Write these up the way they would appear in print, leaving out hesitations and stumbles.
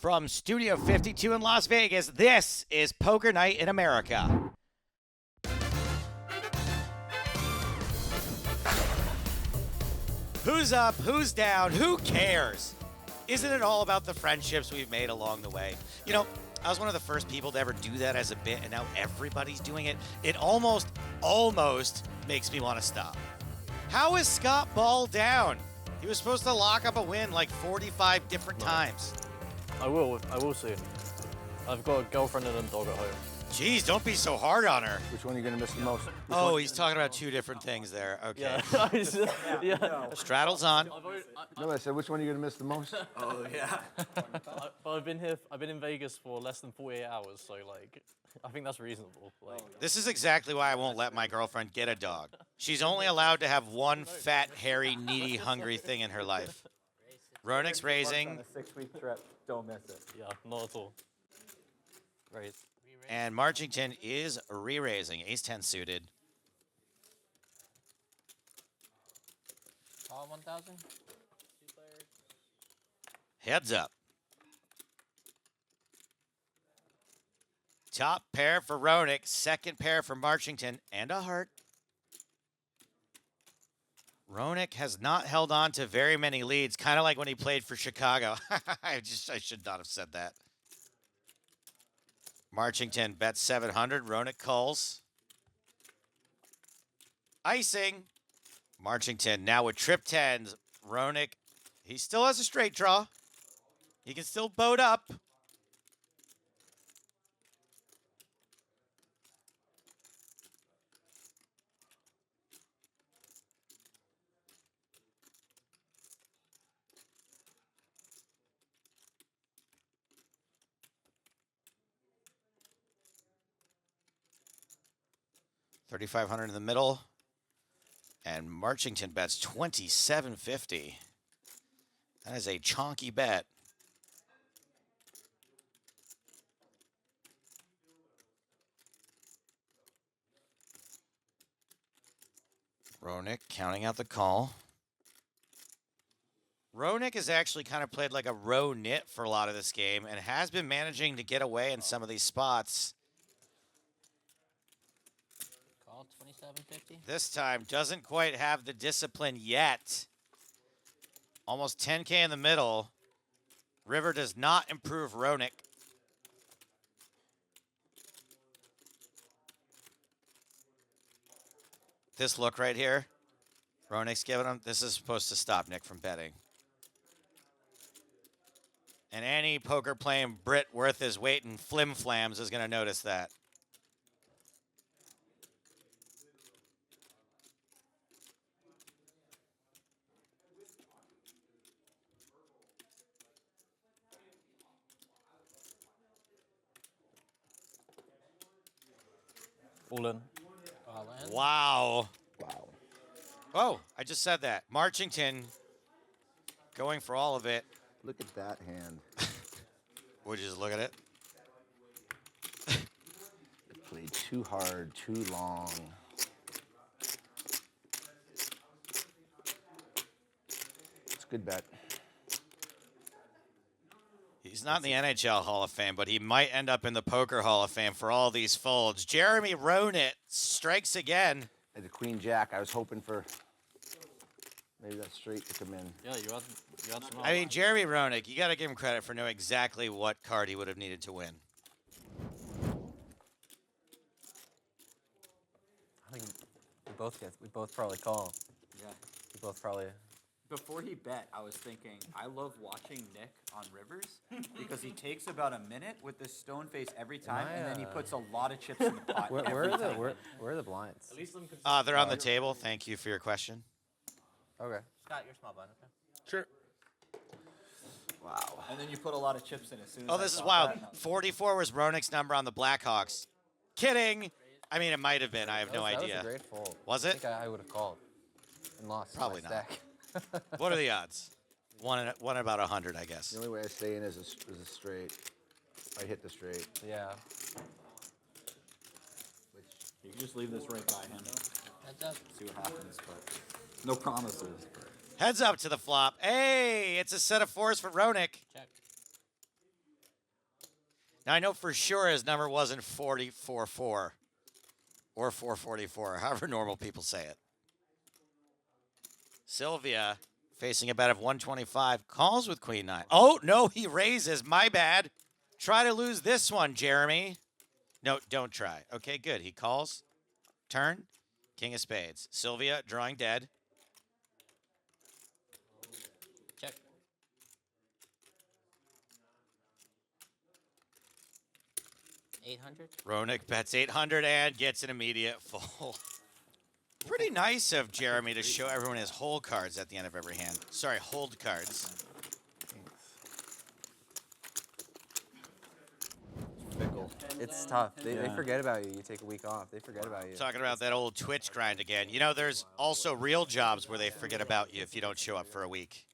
From Studio 52 in Las Vegas, this is Poker Night in America. Who's up? Who's down? Who cares? Isn't it all about the friendships we've made along the way? You know, I was one of the first people to ever do that as a bit, and now everybody's doing it. It almost makes me want to stop. How is Scott Ball down? He was supposed to lock up a win like 45 different times. I will soon. I've got a girlfriend and a dog at home. Jeez, don't be so hard on her. Which one are you going to miss the most? He's talking about two different things there. Okay. Yeah. Straddle's on. No, I said, which one are you going to miss the most? Oh, yeah. I've been in Vegas for less than 48 hours, so like, I think that's reasonable. Like, This is exactly why I won't let my girlfriend get a dog. She's only allowed to have one fat, hairy, needy, hungry thing in her life. Roenick's raising. On a 6-week trip, don't miss it. yeah, not at all. Raise. And Marchington is re-raising. Ace-10 suited. Call 1,000. Heads up. Top pair for Ronick. Second pair for Marchington. And a heart. Ronick has not held on to very many leads. Kind of like when he played for Chicago. I should not have said that. Marchington bets 700. Ronick calls. Icing. Marchington now with trip tens. Ronick, he still has a straight draw. He can still boat up. $3,500 in the middle. And Marchington bets $2,750. That is a chonky bet. Ronick counting out the call. Ronick has actually kind of played like a row knit for a lot of this game and has been managing to get away in some of these spots. Call 2750. This time doesn't quite have the discipline yet. Almost 10K in the middle. River does not improve Ronick. This look right here, Ronick's giving him, this is supposed to stop Nick from betting. And any poker playing Brit worth his weight in flim-flams is going to notice that. All in. All in. Wow. Wow. Oh, I just said that. Marchington going for all of it. Look at that hand. Would you just look at it? Played too hard, too long. It's a good bet. He's not in the NHL Hall of Fame, but he might end up in the Poker Hall of Fame for all these folds. Jeremy Ronick strikes again. At the Queen Jack, I was hoping for maybe that straight to come in. Yeah, you had some. I mean, Jeremy Ronick, you got to give him credit for knowing exactly what card he would have needed to win. I think we both probably call. Yeah. We both probably. Before he bet, I was thinking, I love watching Nick on rivers because he takes about a minute with this stone face every time, and then he puts a lot of chips in the pot Where every are the time. where are the blinds? At least They're on the table. Thank you for your question. Okay. Scott, you're small blind, okay? Sure. Wow. And then you put a lot of chips in as soon as Oh, I this is saw wild. that. 44 was Ronick's number on the Blackhawks. Kidding. I mean, it might have been. I have no That idea. was a great fold. Was I it? think I would have called and lost. Probably my not. stack. What are the odds? One in about 100, I guess. The only way I stay in is a straight. I hit the straight. Yeah. Which You can just leave this right by him. Heads up. See what happens, but no promises. Heads up to the flop. Hey, it's a set of fours for Ronick. Check. Now, I know for sure his number wasn't 44-4 or 444, however normal people say it. Sylvia, facing a bet of 125, calls with queen 9. Oh, no, he raises. My bad. Try to lose this one, Jeremy. No, don't try. Okay, good. He calls. Turn. King of spades. Sylvia drawing dead. Check. $800. Ronick bets 800 and gets an immediate fold. Pretty nice of Jeremy to show everyone his hole cards at the end of every hand. Sorry, hold cards. Fickle. It's tough. They forget about you. You take a week off. They forget about you. Talking about that old Twitch grind again. You know, there's also real jobs where they forget about you if you don't show up for a week.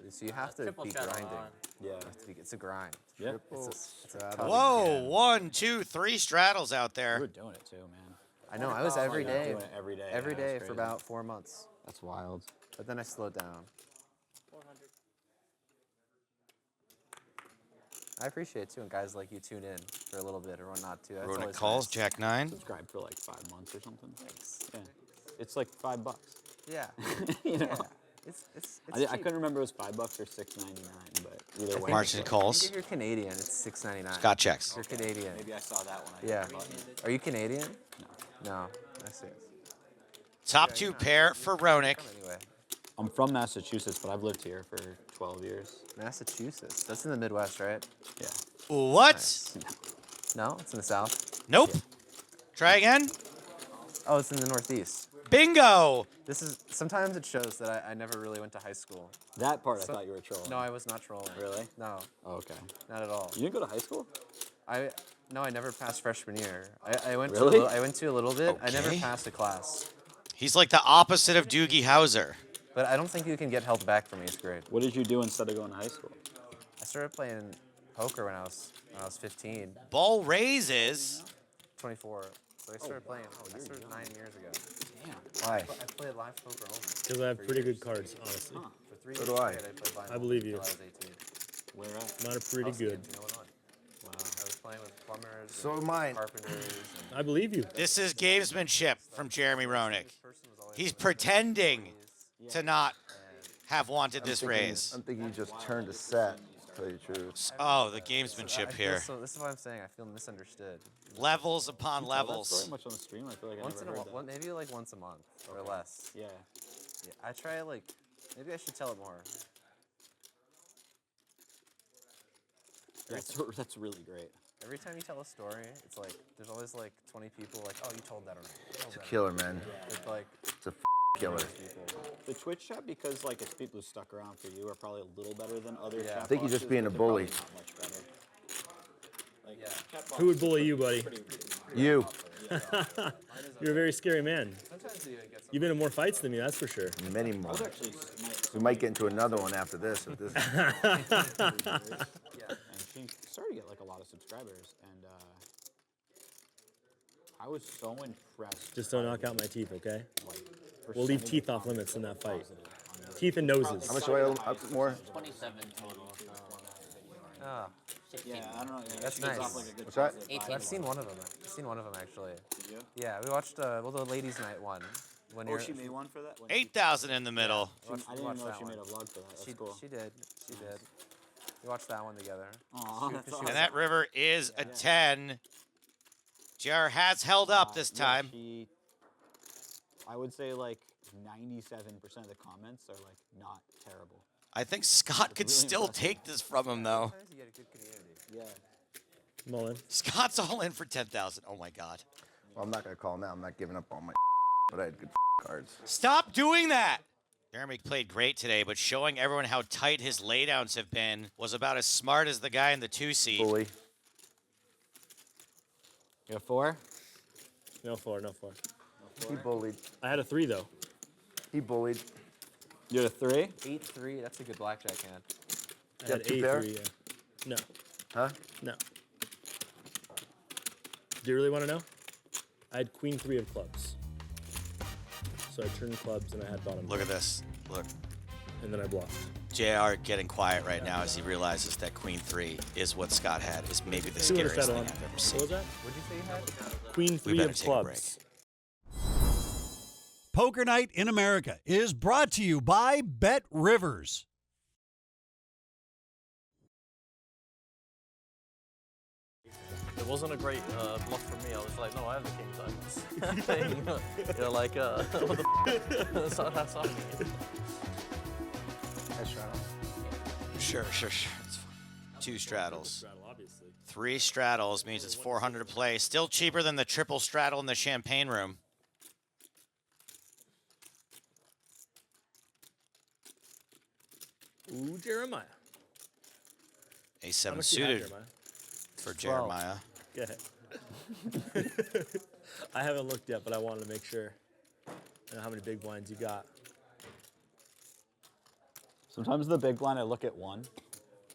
So you have to Triple be shot grinding. on. Yeah. It's a grind. Yeah. It's a tough Whoa, grind. 1, 2, 3 straddles out We there. were doing it too, man. I know. I was every day. Doing it every day. Every Yeah, that's day for crazy. about 4 months. That's wild. But then I slowed down. 400. I appreciate it too when guys like you tune in for a little bit or whatnot too. That's Ronick always calls, nice. jack 9. Subscribe for like 5 months or something. Thanks. Yeah. It's like $5. Yeah. You know? Yeah. It's I cheap. couldn't remember it was $5 or $6.99, but either way. Marchington calls. If you're Canadian, it's $6.99. Scott checks. If you're Canadian. Maybe I saw that one. Yeah. Are you Canadian? No. I see. Top 2 pair for Ronick. Anyway, I'm from Massachusetts, but I've lived here for 12 years. Massachusetts. That's in the Midwest, right? Yeah. What? No, it's in the South. Nope. Try again. Oh, it's in the Northeast. Bingo. This is sometimes it shows that I never really went to high school. That part I thought you were trolling. No, I was not trolling. Really? No, Oh, okay. not at all. You didn't go to high school? I never passed freshman year. I went Really? I went to a little bit. I never Okay. passed a class. He's like the opposite of Doogie Howser. But I don't think you can get held back from 8th grade. What did you do instead of going to high school? I started playing poker when I was 15, Ball raises. 24. So I started playing. I started 9 years ago. Why? I played live poker only. Because I have pretty good cards, honestly. For 3 So years do I. straight, I played live I believe poker you. until I was 18. Where at? Mine are pretty good. In Illinois. Wow. I was playing with plumbers. So and am mine. Carpenters. And I believe you. This is gamesmanship from Jeremy Ronick. this person was always He's really pretending to not have wanted this raise. I'm thinking you just turned a set, to tell you the truth. Oh, the I gamesmanship feel here. So this is what I'm saying. I feel misunderstood. Levels upon Tell that story levels. much on the stream? I feel like I Once in never a heard while, that. maybe like once a month or less. Yeah. Yeah, I try like, maybe I should tell it more. That's really great. Every time you tell a story, it's like there's always like 20 people like, oh, you told that already. You told It's a that killer, man. already." It's like It's a killer. people. The Twitch chat, because like it's people who stuck around for you, are probably a little better than other Yeah. chat I think he's just boxes, being but a they're probably bully. Not much better. Like, Yeah. chat Who would boxes bully are you, buddy? You. You're a very scary man. Sometimes it even gets. You've been in more fights than me, that's for sure. Many more. I was actually We might get into another one after this. If this and she started to get like a lot of subscribers, and I was so impressed. Just don't knock out my teeth, okay? Like, We'll leave percentage teeth of off limits in comments that were fight. positive on the- Teeth and noses. how much do I owe up more? 27 total. Ah, 16. Yeah, I don't know. That's she gives nice. off, like, a good What's that? positive 18. vibe. I've seen one of them. I've seen one of them actually. Did you? Yeah, we watched well the ladies' night one. When Oh, you're, she made one for that? When 8,000 in the middle. she- watched- I didn't watched even know that she made a one. vlog for that. That's She cool. she did. She did. We watched that one together. Aw, that's awesome. And that river is a 10. JR has held up this Yeah, time. I would say like 97% of the comments are like not terrible. I think Scott could really still impressive. take this from him, though. Sometimes you get a good community. Yeah. I'm all in. Scott's all in for 10,000. Oh, my God. Well, I'm not gonna call now. I'm not giving up on my. But I had good cards. Stop doing that. Jeremy played great today, but showing everyone how tight his laydowns have been was about as smart as the guy in the 2-seat. Bully. You got 4? No 4, no 4. He bullied. I had a 3, though. He bullied. You had a 3? 8-3. That's a good blackjack hand. I You have had 2 pair? 3, yeah. No, Huh? no. Do you really want to know? I had queen 3 of clubs. So I turned clubs and I had bottom. Look at this. Look. And then I bluffed. JR getting quiet right now as he realizes that Queen 3 is what Scott had, is maybe the 200 scariest thing on. I've ever What seen. was that? What'd you say you had? Queen We 3 better of take a break. clubs. Poker Night in America is brought to you by Bet Rivers. It wasn't a great bluff for me. I was like, no, I have the king diamonds. You're like, what the that's not happening. Nice straddle. Sure. It's fine. 2 straddles. Straddle, obviously. 3 straddles means it's 400 to play. Still cheaper than the triple straddle in the champagne room. Ooh, Jeremiah. How A7 much do you have, suited Jeremiah? for Jeremiah. Go ahead. I haven't looked yet, but I wanted to make sure. I know how many big blinds you got. Sometimes the big blind, I look at one.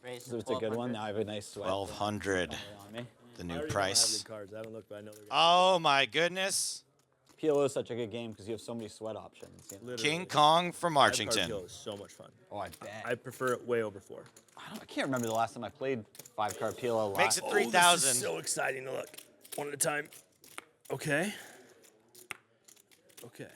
Raise So it's a good one. Now I have a nice sweat. 1200, On me. the I new already know I have price. big cards. I haven't looked, but I know they're Oh my goodness. PLO is such a good game because you have so many sweat options. You know? literally. King Kong from 5-card Marchington. PLO is so much fun. Oh, I bet. I prefer it way over 4. I can't remember the last time I played 5-card PLO. Makes it Oh, 3,000. this is so exciting to look. One at a time. Okay. Okay.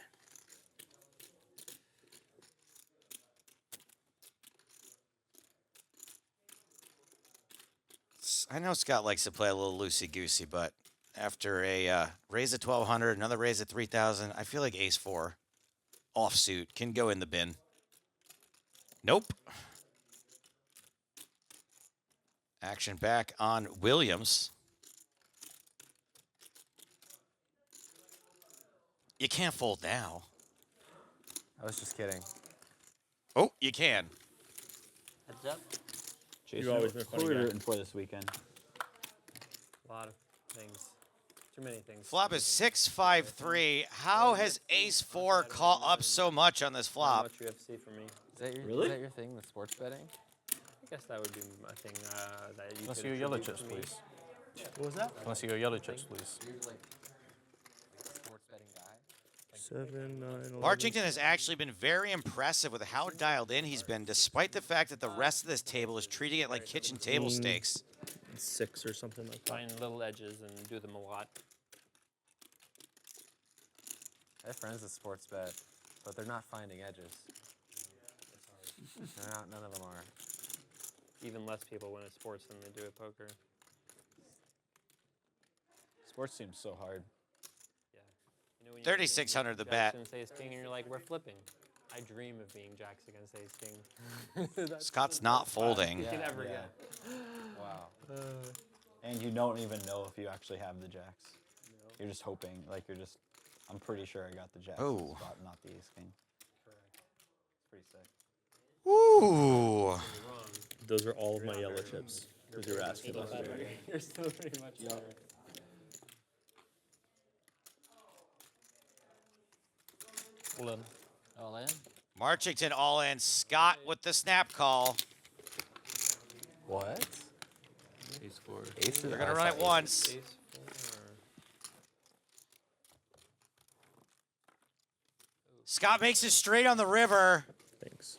I know Scott likes to play a little loosey-goosey, but after a raise at 1,200, another raise at 3,000, I feel like ace 4 offsuit can go in the bin. Nope. Action back on Williams. You can't fold now. I was just kidding. Oh, you can. Heads up. Jason, always been a funny who are we guy. rooting for this weekend? A lot of things. Too many things. Flop is 6-5-3. How has ace 4 caught up so much on this flop? Not much UFC for me. Is Really? that your thing, the sports betting? I guess that would be my thing. That you Unless could you go yellow attribute chips, to me. please. What was that? Unless you go yellow chips, please. You're like sports betting guy. 7, 9, 11. Marchington has actually been very impressive with how dialed in he's been, despite the fact that the rest of this table is treating it like kitchen table stakes. 6 or something like that. Find little edges and do them a lot. I have friends that sports bet, but they're not finding edges. They're not. None of them are. Even less people win at sports than they do at poker. Sports seems so hard. Yeah. You know, when you- 3,600 the bet. Jacks against ace king, and you're like, we're flipping. I dream of being jacks against ace king. That's Scott's not folding. you can Yeah, ever yeah. get. Wow. And you don't even know if you actually have the jacks. You're just hoping. Like, I'm pretty sure I got the jacks. Oh. in the spot, not the ace king. It's pretty sick. Ooh. Those are all of my yellow chips. Because you were asking about that. You're still pretty much there. All in. All in. Marchington all in. Scott with the snap call. What? Ace 4. Aces. They're going to run it once. Ace 4. Scott makes it straight on the river. Thanks.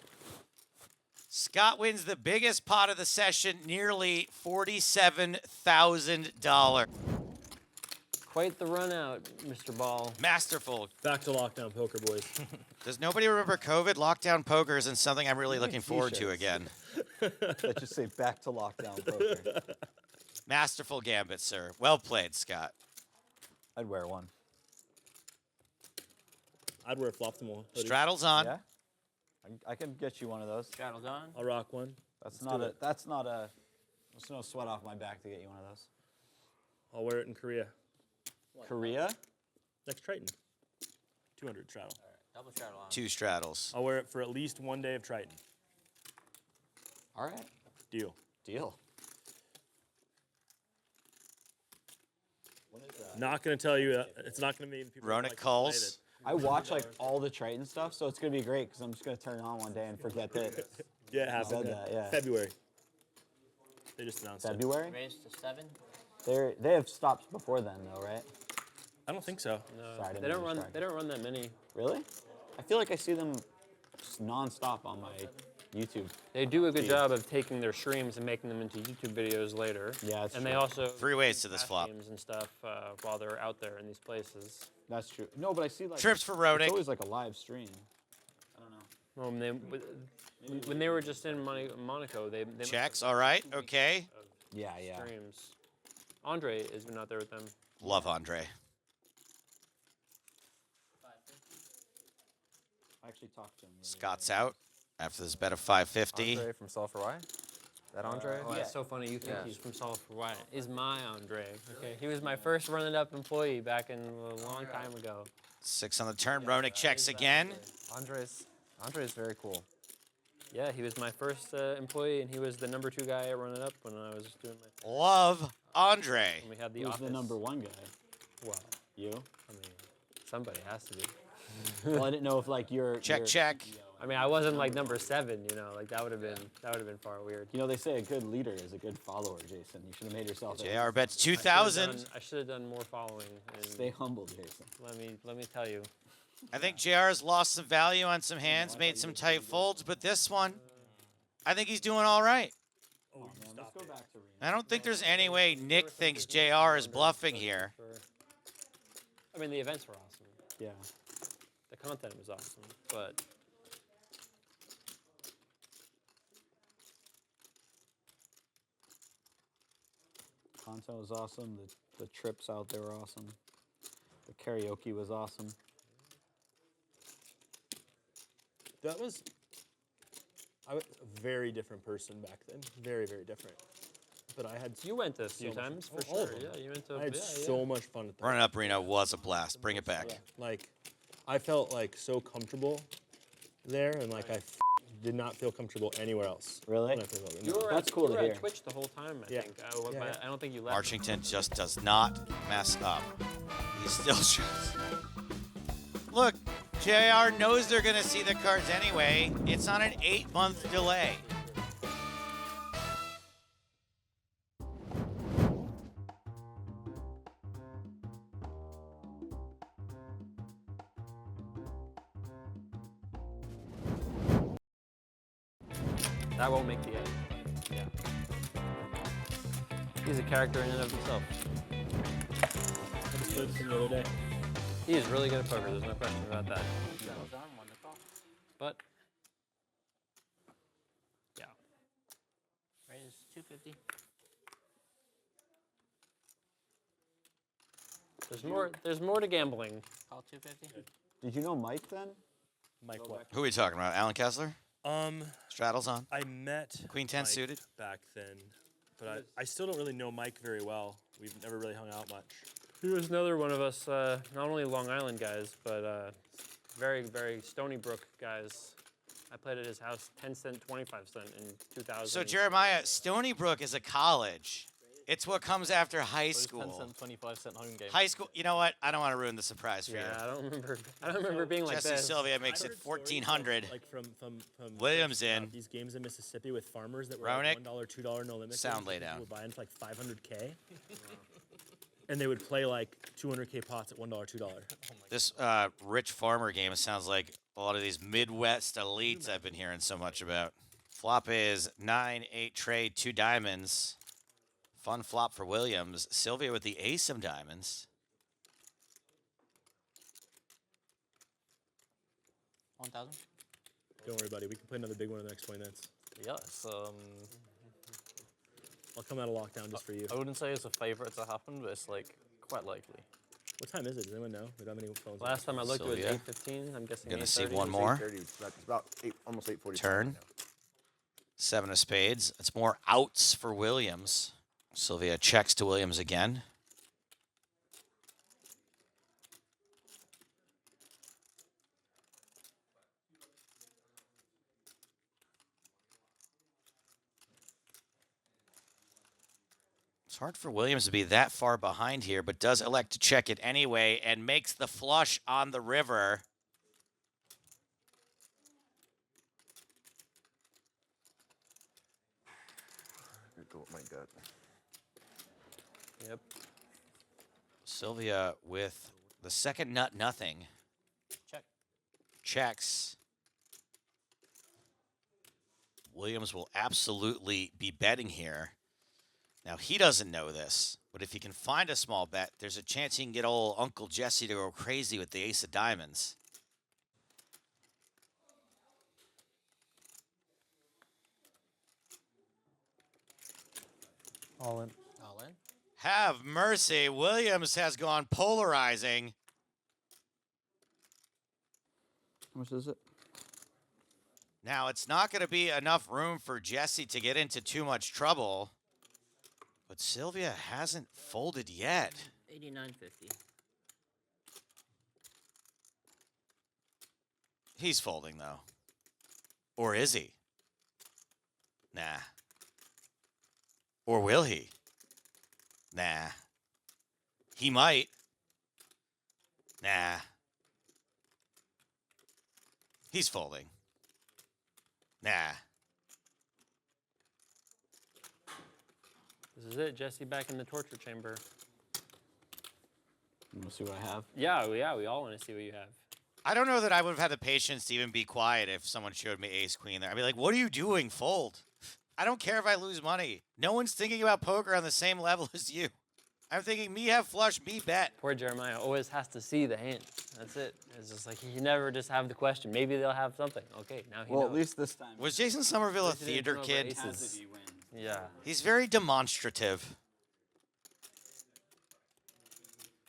Scott wins the biggest pot of the session, nearly $47,000. Quite the run out, Mr. Ball. Masterful. Back to lockdown poker, boys. Does nobody remember COVID? Lockdown poker isn't something I'm really looking forward to t-shirts. again. Let's just say back to lockdown poker. Masterful gambit, sir. Well played, Scott. I'd wear one. I'd wear a flop them all. Straddle's on. Yeah? I can get you one of those. Straddles on. I'll rock one. There's no sweat off my back to get you one of those. I'll wear it in Korea. Korea? Next Triton. 200 straddle. Double straddle on. 2 straddles. I'll wear it for at least 1 day of Triton. All right. Deal. Deal. Not going to tell you. It's not going to mean people. Ronick like calls. I watch like all the Triton stuff, so it's gonna be great because I'm just gonna turn it on one day and forget that Yeah, it happened. said that, yeah. February. They just announced it. February. Raise to 7. They have stopped before then though, right? I don't think so. No, Sorry, I didn't they don't mean to run. distract They don't run that many. Really? I feel like I see them just non-stop on my YouTube. They do a good job of taking their streams and making them into YouTube videos later. Yeah, that's and true. they also 3 ways to this cash flop. games and stuff while they're out there in these places. That's true. No, but I see like Trips for It's Ronick. always like a live stream. I don't know. Well, when they were just in Monaco, they Checks. All right. Okay. Yeah. streams. Andre has been out there with them. Love Andre. I actually talked to him. Scott's out after this bet of 550. Andre from Solve for Why? That Andre? Oh, that's so funny. You think Yeah. he's from Solve for Why? Is my Andre. Okay, he was my first run-it-up employee back in a long time ago. 6 on the turn. Ronick checks again. Andre's very cool. Yeah, he was my first employee, and he was the number 2 guy at run-it-up when I was doing my. Love Andre. When we had the Who's office. the number 1 guy? Well, You? I mean, somebody has to be. Well, I didn't know if like you're. Check. I mean, I wasn't like number 7, you know, like that would have been far weird. You know, they say a good leader is a good follower, Jason. You should have made yourself. JR bets 2,000. I should have done more following. And Stay humble, Jason. let me tell you. I think JR has lost some value on some hands, made some tight folds, but this one, I think he's doing all right. Oh, you Let's go back to I don't think there's any way Nick thinks JR is bluffing here. I mean, the events were awesome. Yeah. The content was awesome, but Content was awesome. The trips out there were awesome. The karaoke was awesome. That was. I was a very different person back then. Very, very different. But I had. you went a few so much times fun. for All of sure. them. Yeah, you went to. I had yeah, so much fun at that. Running up Reno was a blast. Bring it back. Like, I felt like so comfortable there, and like I did not feel comfortable anywhere else. Really? when I played Holdem. You No. were That's at, cool you to were hear. at Twitch the whole time, I Yeah. think. Yeah. I don't think you left. Marchington just does not mess up. He still shows. Look, JR knows they're going to see the cards anyway. It's on an 8-month delay. That won't make the edit. Yeah. He's a character in and of himself. I just played him the other day. He is really good at poker. There's no question about that. But yeah. Raise 250. There's more to gambling. Call 250. Did you know Mike then? Mike, what? Who are we talking about? Alan Kessler? Straddles on. I met Queen 10 Mike suited? back then, but I still don't really know Mike very well. We've never really hung out much. He was another one of us, not only Long Island guys, but very, very Stony Brook guys. I played at his house 10 cent, 25 cent in 2000. So, Jeremiah, Stony Brook is a college. It's what comes after high 10 school. cent, 25 cent home game. High school, you know what? I don't want to ruin the surprise for Yeah, you. I don't remember being like Jesse this. Sylvia makes it 1,400. Like from Williams in. these games in Mississippi with farmers that were Ronick. like $1, $2 no limit. Sound games, lay and people down. Would buy into like 500K. And they would play like 200K pots at $1, $2. This rich farmer game sounds like a lot of these Midwest elites I've been hearing so much about. Flop is 9-8 trade, 2 diamonds. Fun flop for Williams. Sylvia with the ace of diamonds. 1,000. Don't worry, buddy. We can play another big one in the next 20 minutes. Yes. I'll come out of lockdown just for you. I wouldn't say it's a favorite to happen, but it's like quite likely. What time is it? Does anyone know? We don't have any phones. Last time I looked, Sylvia. it was 8:15. I'm guessing. Gonna see 8:30. one more. 8:30. It's about almost 8:40. Turn. 7 of spades. It's more outs for Williams. Sylvia checks to Williams again. It's hard for Williams to be that far behind here, but does elect to check it anyway and makes the flush on the river. Go with my gut. Yep. Sylvia with the second nut, nothing. Check. Checks. Williams will absolutely be betting here. Now, he doesn't know this, but if he can find a small bet, there's a chance he can get old Uncle Jesse to go crazy with the ace of diamonds. All in. All in. Have mercy. Williams has gone polarizing. How much is it? Now, it's not going to be enough room for Jesse to get into too much trouble. But Sylvia hasn't folded yet. 89.50. He's folding, though. Or is he? Nah. Or will he? Nah. He might. Nah. He's folding. Nah. This is it, Jesse back in the torture chamber. We'll see what I have. Yeah, we all want to see what you have. I don't know that I would have had the patience to even be quiet if someone showed me ace queen there. I'd be like, what are you doing? Fold. I don't care if I lose money. No one's thinking about poker on the same level as you. I'm thinking me have flush, me bet. Poor Jeremiah always has to see the hand. That's it. It's just like he never just have the question. Maybe they'll have something. Okay, now he Well, knows. at least this time. Was Jason Somerville a At least he didn't theater turn over kid? aces. How did he win? Yeah. He's very demonstrative.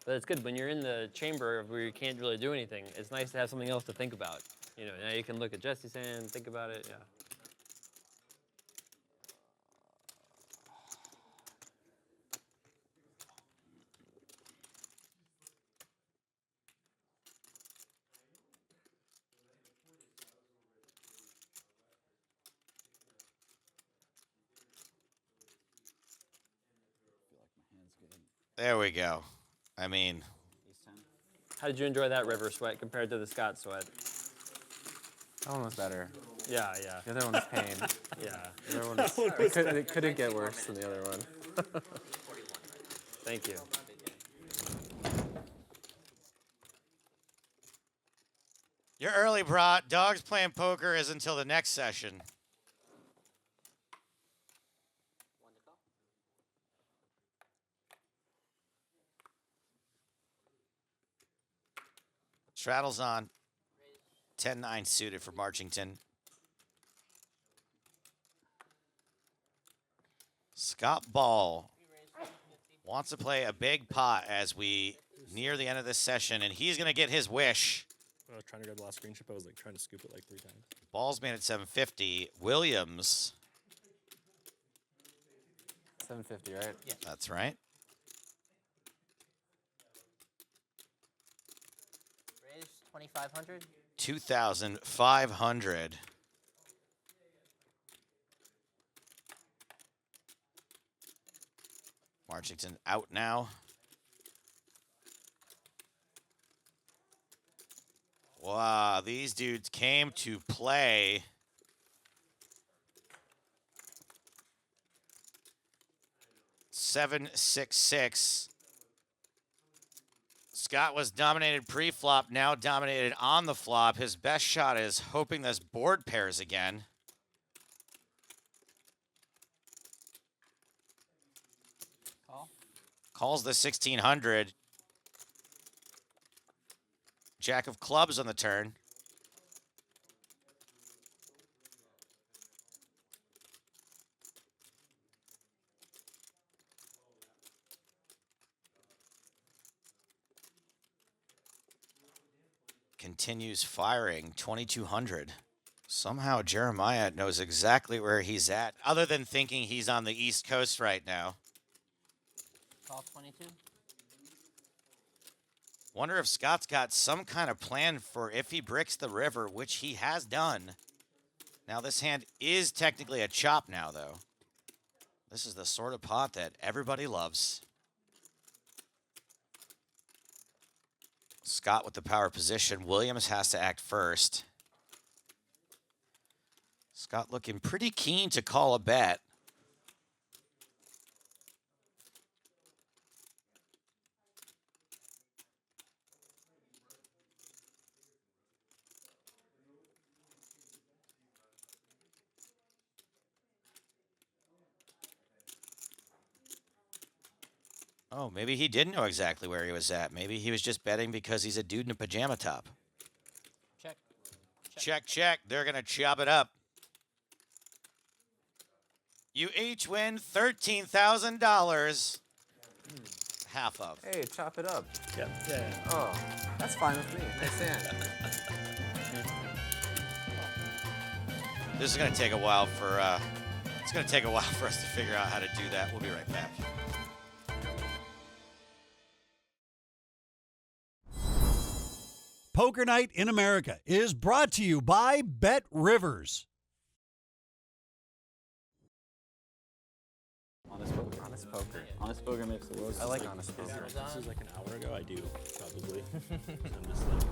But it's good when you're in the chamber where you can't really do anything. It's nice to have something else to think about. You know, now you can look at Jesse's hand, think about it. Yeah. There we go. I mean, How did you enjoy that river sweat compared to the Scott sweat? That one was better. Yeah, yeah, The other one was pain. yeah. The other one was, it couldn't get worse than the other one. Thank you. you're early, brah. Dogs playing poker is until the next session. Straddle's on. 10-9 suited for Marchington. Scott Ball wants to play a big pot as we near the end of this session, and he's going to get his wish. I was trying to grab the last screen chip. I was like trying to scoop it like 3 times. Ball's made at 750. Williams. 750, right? Yeah. That's right. Raise 2,500. 2,500. Marchington out now. Wow, these dudes came to play. Seven, 6, 6. Scott was dominated pre-flop, now dominated on the flop. His best shot is hoping this board pairs again. Call. Calls the 1,600. Jack of clubs on the turn. Continues firing, 2,200. Somehow Jeremiah knows exactly where he's at, other than thinking he's on the East Coast right now. Call 22. Wonder if Scott's got some kind of plan for if he bricks the river, which he has done. Now, this hand is technically a chop now, though. This is the sort of pot that everybody loves. Scott with the power position. Williams has to act first. Scott looking pretty keen to call a bet. Oh, maybe he didn't know exactly where he was at. Maybe he was just betting because he's a dude in a pajama top. Check. Check, check. They're going to chop it up. You each win $13,000. Half of. Hey, chop it up. Yep. Yeah. Oh, that's fine with me. Nice hand. This is going to take a while for it's going to take a while for us to figure out how to do that. We'll be right back. Poker Night in America is brought to you by Bet Rivers. Honest poker. Honest poker. Honest poker makes the world. I like honest poker. This is like an hour ago. I do, probably. I'm just like,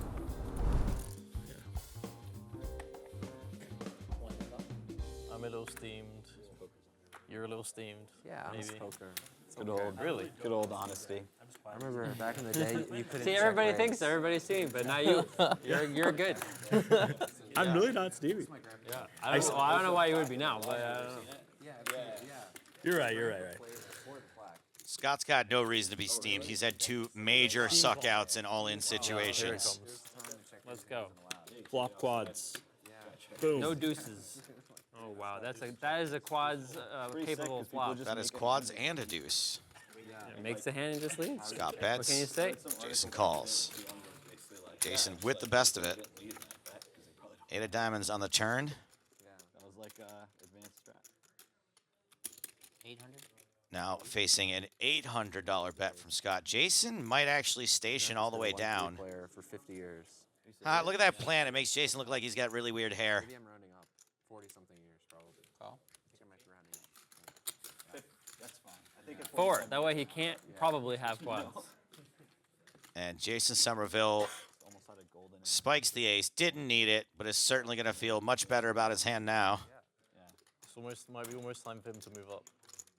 I'm a little steamed. You're a little steamed. Yeah, honest maybe. poker. Good old, Really? good old honesty. I remember back in the day, you couldn't. See, check everybody raise. thinks everybody's steaming, but not you. You're good. I'm really not Stevie. Yeah. I don't know why you would be now, but I don't know. You're right. Scott's got no reason to be steamed. He's had 2 major suckouts in all-in situations. Let's go. Flop quads. Boom. No deuces. Oh wow, that is a quads capable of flop. That is quads and a deuce. It makes the hand and just leaves. Scott What bets. can you say? Jason calls. Jason with the best of it. 8 of diamonds on the turn. That was like advanced strat. 800. Now facing an $800 bet from Scott. Jason might actually station all the way down. Player for 50 years. Look at that plan. It makes Jason look like he's got really weird hair. Maybe I'm rounding up. 40-something years, probably. Call. I think I might be rounding up. That's fine. I think 4. That way he can't probably have quads. And Jason Somerville almost had a golden. spikes the ace. Didn't need it, but is certainly going to feel much better about his hand now. It's might be almost time for him to move up.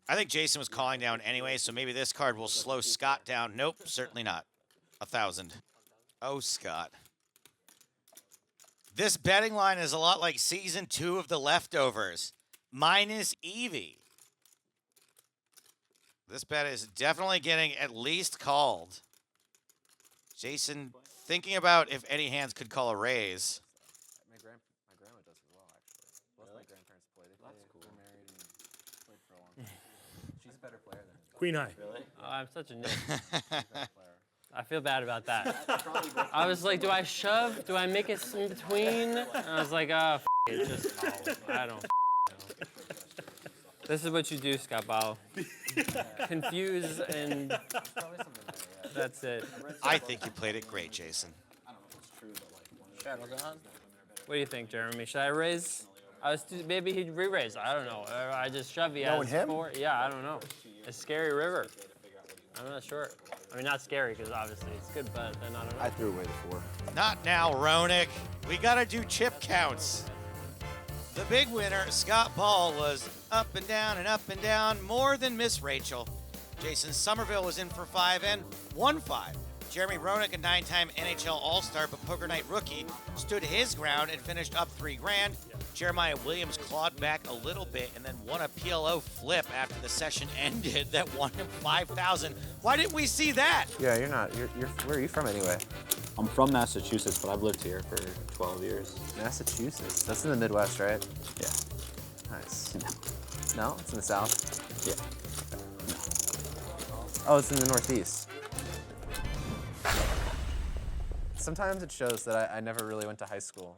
I think Jason was calling down anyway, so maybe this card will slow Scott down. Nope, certainly not. 1,000. Oh, Scott. This betting line is a lot like season 2 of The Leftovers, minus Evie. This bet is definitely getting at least called. Jason thinking about if any hands could call a raise. My grandma does as well, actually. Both my grandparents play. They're married and played for a long time. She's a better player than him. Queen high. Oh, I'm such a nit. I feel bad about that. I was like, do I shove? Do I make it in between? And I was like, oh, it, just call. I don't know. This is what you do, Scott Ball. Confuse and that's it. I think you played it great, Jason. Shadow gone. What do you think, Jeremy? Should I raise? Maybe he'd re-raise. I don't know. Or I just shove. He has him? 4. Yeah, I don't know. A scary river. I'm not sure. I mean, not scary because obviously it's good, but then I don't know. I threw away the 4. Not now, Ronick. We got to do chip counts. The big winner, Scott Ball, was up and down, more than Miss Rachel. Jason Somerville was in for 5 and won 5. Jeremy Ronick, a 9-time NHL All-Star but Poker Night rookie, stood his ground and finished up $3 grand. Jeremiah Williams clawed back a little bit and then won a PLO flip after the session ended that won him $5,000. Why didn't we see that? Yeah, you're not. Where are you from anyway? I'm from Massachusetts, but I've lived here for 12 years. Massachusetts. That's in the Midwest, right? Yeah. Nice. No, it's in the South. Yeah. Oh, it's in the Northeast. Sometimes it shows that I never really went to high school.